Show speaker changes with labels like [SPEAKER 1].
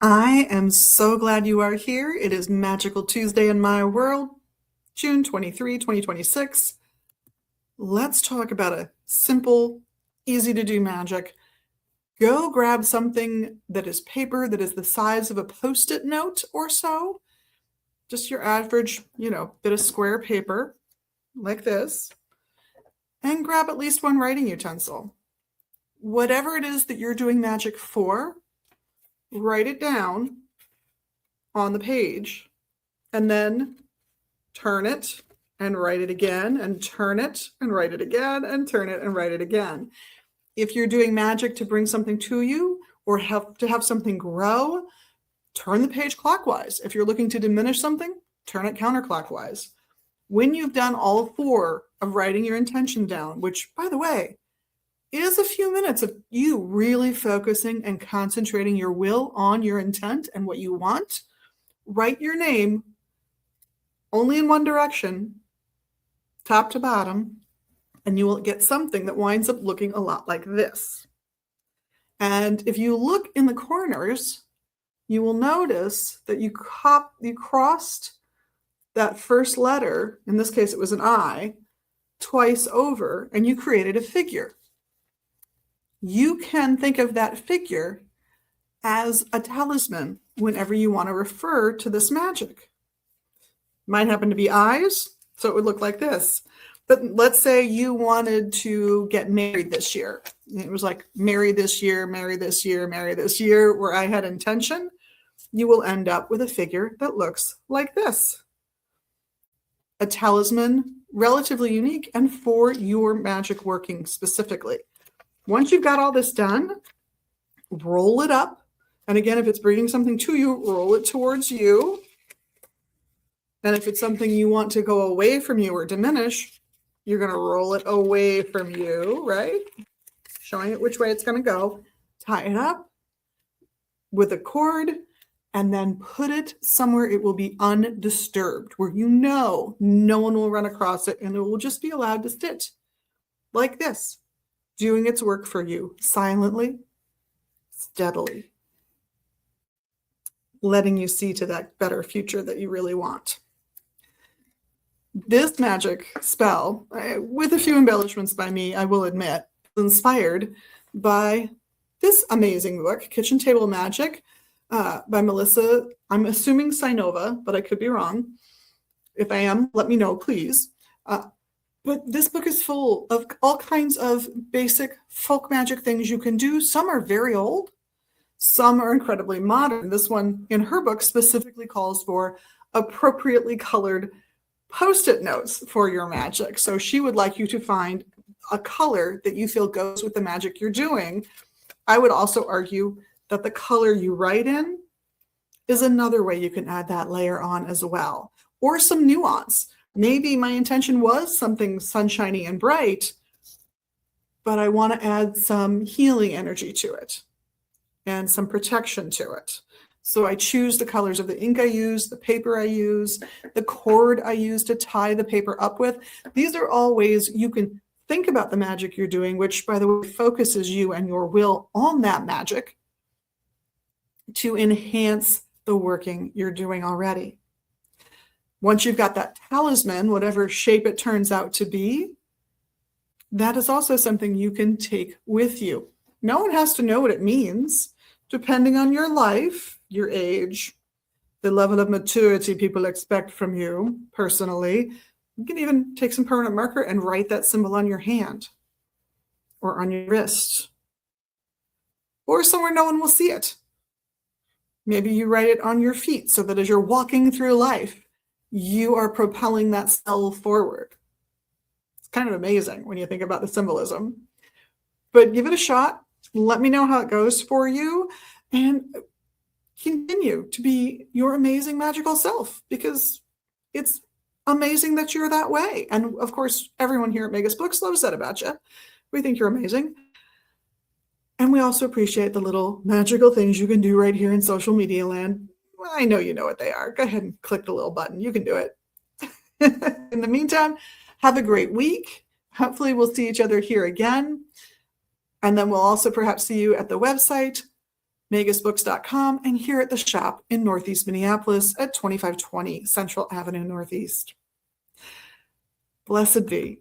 [SPEAKER 1] I am so glad you are here. It is Magical Tuesday in my world, June 23, 2026. Let's talk about a simple, easy to do magic. Go grab something that is paper that is the size of a Post-it note or so. Just your average, bit of square paper like this. And grab at least one writing utensil. Whatever it is that you're doing magic for, write it down on the page and then turn it and write it again and turn it and write it again and turn it and write it again. If you're doing magic to bring something to you or to have something grow, turn the page clockwise. If you're looking to diminish something, turn it counterclockwise. When you've done all four of writing your intention down, which, by the way, is a few minutes of you really focusing and concentrating your will on your intent and what you want, write your name only in one direction, top to bottom, and you will get something that winds up looking a lot like this. And if you look in the corners, you will notice that you crossed that first letter, in this case it was an I, twice over, and you created a figure. You can think of that figure as a talisman whenever you want to refer to this magic. Mine happen to be eyes, so it would look like this. But let's say you wanted to get married this year. It was like marry this year, marry this year, marry this year, where I had intention. You will end up with a figure that looks like this. A talisman, relatively unique, and for your magic working specifically. Once you've got all this done, roll it up. And again, if it's bringing something to you, roll it towards you. And if it's something you want to go away from you or diminish, you're going to roll it away from you, right? Showing it which way it's going to go. Tie it up with a cord and then put it somewhere it will be undisturbed, where no one will run across it and it will just be allowed to sit like this, doing its work for you silently, steadily, letting you see to that better future that you really want. This magic spell, with a few embellishments by me, I will admit, is inspired by this amazing book, Kitchen Table Magic, by Melissa, I'm assuming Sinova, but I could be wrong. If I am, let me know, please. But this book is full of all kinds of basic folk magic things you can do. Some are very old. Some are incredibly modern. This one in her book specifically calls for appropriately colored Post-it notes for your magic. So she would like you to find a color that you feel goes with the magic you're doing. I would also argue that the color you write in is another way you can add that layer on as well, or some nuance. Maybe my intention was something sunshiny and bright, but I want to add some healing energy to it and some protection to it. So I choose the colors of the ink I use, the paper I use, the cord I use to tie the paper up with. These are all ways you can think about the magic you're doing, which, by the way, focuses you and your will on that magic to enhance the working you're doing already. Once you've got that talisman, whatever shape it turns out to be, that is also something you can take with you. No one has to know what it means. Depending on your life, your age, the level of maturity people expect from you personally, you can even take some permanent marker and write that symbol on your hand or on your wrist or somewhere no one will see it. Maybe you write it on your feet so that as you're walking through life, you are propelling that spell forward. It's kind of amazing when you think about the symbolism. But give it a shot. Let me know how it goes for you. And continue to be your amazing magical self, because it's amazing that you're that way. And of course, everyone here at Magus Books loves that about you. We think you're amazing. And we also appreciate the little magical things you can do right here in social media land. Well, I know you know what they are. Go ahead and click the little button. You can do it. In the meantime, have a great week. Hopefully we'll see each other here again. And then we'll also perhaps see you at the website magusbooks.com, and here at the shop in Northeast Minneapolis at 2520 Central Avenue Northeast. Blessed be.